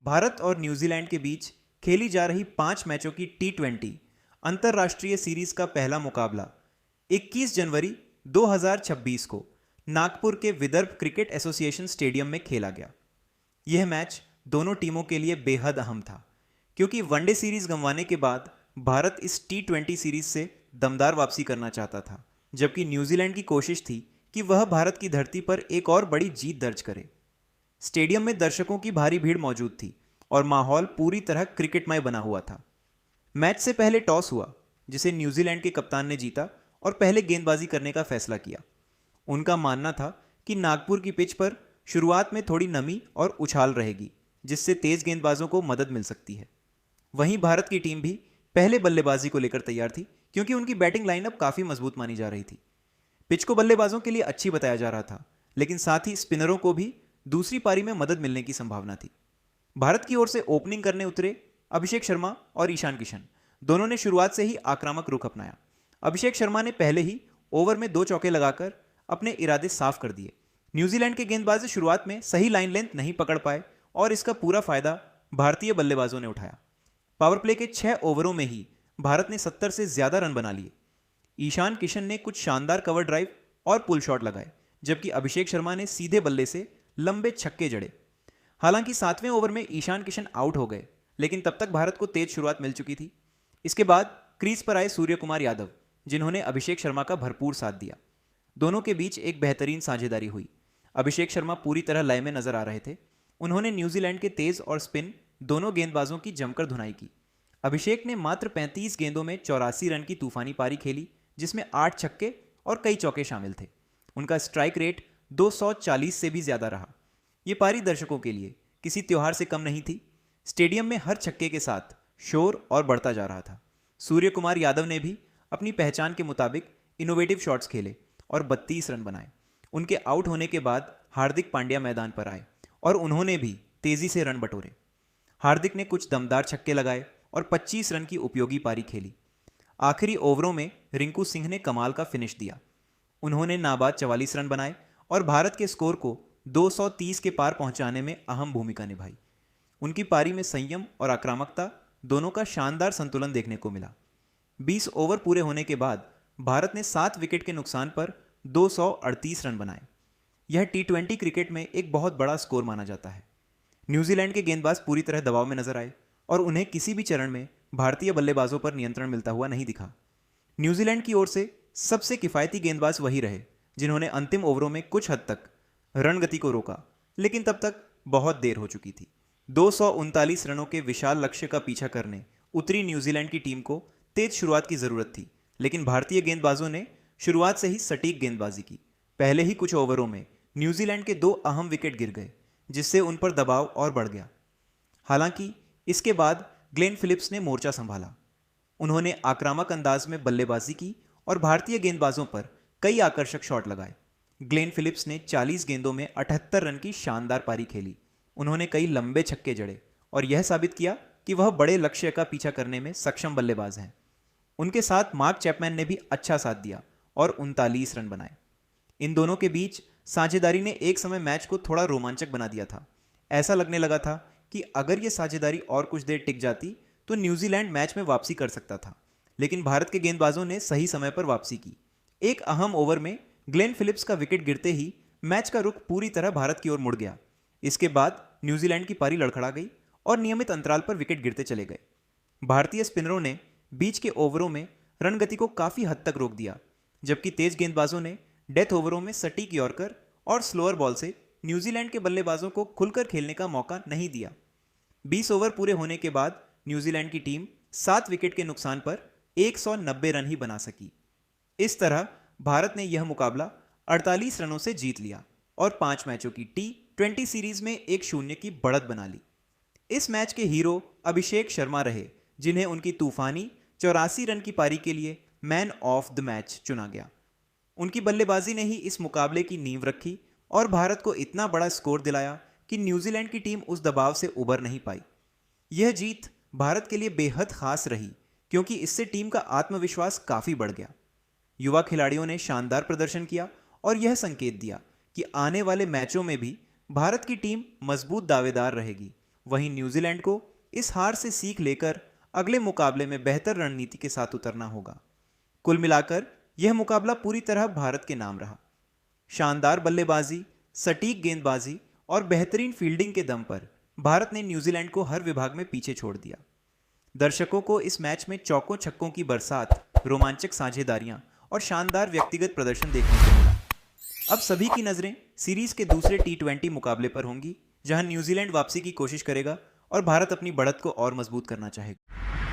भारत और न्यूजीलैंड के बीच खेली जा रही 5 मैचों की T20 अंतर्राष्ट्रीय सीरीज का पहला मुकाबला 21 जनवरी 2026 को नागपुर के विदर्भ क्रिकेट एसोसिएशन स्टेडियम में खेला गया। यह मैच दोनों टीमों के लिए बेहद अहम था, क्योंकि वनडे सीरीज गंवाने के बाद भारत इस T20 सीरीज से दमदार वापसी करना चाहता था, जबकि न्यूजीलैंड की कोशिश थी कि वह भारत की धरती पर एक और बड़ी जीत दर्ज करे। स्टेडियम में दर्शकों की भारी भीड़ मौजूद थी और माहौल पूरी तरह क्रिकेटमय बना हुआ था। मैच से पहले टॉस हुआ, जिसे न्यूजीलैंड के कप्तान ने जीता और पहले गेंदबाजी करने का फैसला किया। उनका मानना था कि नागपुर की पिच पर शुरुआत में थोड़ी नमी और उछाल रहेगी, जिससे तेज गेंदबाजों को मदद मिल सकती है। वहीं भारत की टीम भी पहले बल्लेबाजी को लेकर तैयार थी, क्योंकि उनकी बैटिंग लाइनअप काफ़ी मजबूत मानी जा रही थी। पिच को बल्लेबाजों के लिए अच्छी बताया जा रहा था, लेकिन साथ ही स्पिनरों को भी दूसरी पारी में मदद मिलने की संभावना थी। भारत की ओर से ओपनिंग करने उतरे अभिषेक शर्मा और ईशान किशन दोनों ने शुरुआत से ही आक्रामक रुख अपनाया। अभिषेक शर्मा ने पहले ही ओवर में 2 चौके लगाकर अपने इरादे साफ कर दिए। न्यूजीलैंड के गेंदबाज शुरुआत में सही लाइन लेंथ नहीं पकड़ पाए और इसका पूरा फायदा भारतीय बल्लेबाजों ने उठाया। पावर प्ले के 6 ओवरों में ही भारत ने 70 से ज्यादा रन बना लिए। ईशान किशन ने कुछ शानदार कवर ड्राइव और पुल शॉट लगाए, जबकि अभिषेक शर्मा ने सीधे बल्ले से लंबे छक्के जड़े। हालांकि 7वें ओवर में ईशान किशन आउट हो गए, लेकिन तब तक भारत को तेज शुरुआत मिल चुकी थी। इसके बाद क्रीज पर आए सूर्य कुमार यादव, जिन्होंने अभिषेक शर्मा का भरपूर साथ दिया। दोनों के बीच एक बेहतरीन साझेदारी हुई। अभिषेक शर्मा पूरी तरह लय में नजर आ रहे थे। उन्होंने न्यूजीलैंड के तेज और स्पिन दोनों गेंदबाजों की जमकर धुनाई की। अभिषेक ने मात्र 35 गेंदों में 84 रन की तूफानी पारी खेली, जिसमें 8 छक्के और कई चौके शामिल थे। उनका स्ट्राइक रेट 240 से भी ज्यादा रहा। ये पारी दर्शकों के लिए किसी त्योहार से कम नहीं थी। स्टेडियम में हर छक्के के साथ शोर और बढ़ता जा रहा था। सूर्य कुमार यादव ने भी अपनी पहचान के मुताबिक इनोवेटिव शॉट्स खेले और 32 रन बनाए। उनके आउट होने के बाद हार्दिक पांड्या मैदान पर आए और उन्होंने भी तेजी से रन बटोरे। हार्दिक ने कुछ दमदार छक्के लगाए और 25 रन की उपयोगी पारी खेली। आखिरी ओवरों में रिंकू सिंह ने कमाल का फिनिश दिया। उन्होंने नाबाद 44 रन बनाए और भारत के स्कोर को 230 के पार पहुंचाने में अहम भूमिका निभाई। उनकी पारी में संयम और आक्रामकता दोनों का शानदार संतुलन देखने को मिला। 20 ओवर पूरे होने के बाद भारत ने 7 विकेट के नुकसान पर 238 रन बनाए। यह T20 क्रिकेट में एक बहुत बड़ा स्कोर माना जाता है। न्यूजीलैंड के गेंदबाज पूरी तरह दबाव में नजर आए और उन्हें किसी भी चरण में भारतीय बल्लेबाजों पर नियंत्रण मिलता हुआ नहीं दिखा। न्यूजीलैंड की ओर से सबसे किफायती गेंदबाज वही रहे, जिन्होंने अंतिम ओवरों में कुछ हद तक रणगति को रोका, लेकिन तब तक बहुत देर हो चुकी थी। 239 रनों के विशाल लक्ष्य का पीछा करने उतरी न्यूजीलैंड की टीम को तेज शुरुआत की जरूरत थी, लेकिन भारतीय गेंदबाजों ने शुरुआत से ही सटीक गेंदबाजी की। पहले ही कुछ ओवरों में न्यूजीलैंड के 2 अहम विकेट गिर गए, जिससे उन पर दबाव और बढ़ गया। हालांकि इसके बाद ग्लेन फिलिप्स ने मोर्चा संभाला। उन्होंने आक्रामक अंदाज में बल्लेबाजी की और भारतीय गेंदबाजों पर कई आकर्षक शॉट लगाए। ग्लेन फिलिप्स ने 40 गेंदों में 78 रन की शानदार पारी खेली। उन्होंने कई लंबे छक्के जड़े और यह साबित किया कि वह बड़े लक्ष्य का पीछा करने में सक्षम बल्लेबाज हैं। उनके साथ मार्क चैपमैन ने भी अच्छा साथ दिया और 39 रन बनाए। इन दोनों के बीच साझेदारी ने एक समय मैच को थोड़ा रोमांचक बना दिया था। ऐसा लगने लगा था कि अगर यह साझेदारी और कुछ देर टिक जाती तो न्यूजीलैंड मैच में वापसी कर सकता था, लेकिन भारत के गेंदबाजों ने सही समय पर वापसी की। एक अहम ओवर में ग्लेन फिलिप्स का विकेट गिरते ही मैच का रुख पूरी तरह भारत की ओर मुड़ गया। इसके बाद न्यूजीलैंड की पारी लड़खड़ा गई और नियमित अंतराल पर विकेट गिरते चले गए। भारतीय स्पिनरों ने बीच के ओवरों में रणगति को काफी हद तक रोक दिया, जबकि तेज गेंदबाजों ने डेथ ओवरों में सटीक यॉर्कर और स्लोअर बॉल से न्यूजीलैंड के बल्लेबाजों को खुलकर खेलने का मौका नहीं दिया। 20 ओवर पूरे होने के बाद न्यूजीलैंड की टीम 7 विकेट के नुकसान पर 190 रन ही बना सकी। इस तरह भारत ने यह मुकाबला 48 रनों से जीत लिया और 5 मैचों की T20 सीरीज में 1-0 की बढ़त बना ली। इस मैच के हीरो अभिषेक शर्मा रहे, जिन्हें उनकी तूफानी 84 रन की पारी के लिए मैन ऑफ द मैच चुना गया। उनकी बल्लेबाजी ने ही इस मुकाबले की नींव रखी और भारत को इतना बड़ा स्कोर दिलाया कि न्यूजीलैंड की टीम उस दबाव से उबर नहीं पाई। यह जीत भारत के लिए बेहद खास रही, क्योंकि इससे टीम का आत्मविश्वास काफी बढ़ गया। युवा खिलाड़ियों ने शानदार प्रदर्शन किया और यह संकेत दिया कि आने वाले मैचों में भी भारत की टीम मजबूत दावेदार रहेगी वहीं न्यूजीलैंड को इस हार से सीख लेकर अगले मुकाबले में बेहतर रणनीति के साथ उतरना होगा। कुल मिलाकर यह मुकाबला पूरी तरह भारत के नाम रहा। शानदार बल्लेबाजी, सटीक गेंदबाजी और बेहतरीन फील्डिंग के दम पर भारत ने न्यूजीलैंड को हर विभाग में पीछे छोड़ दिया। दर्शकों को इस मैच में चौकों छक्कों की बरसात, रोमांचक साझेदारियां और शानदार व्यक्तिगत प्रदर्शन देखने को मिला। अब सभी की नजरें सीरीज के दूसरे T20 मुकाबले पर होंगी, जहां न्यूजीलैंड वापसी की कोशिश करेगा और भारत अपनी बढ़त को और मजबूत करना चाहेगा।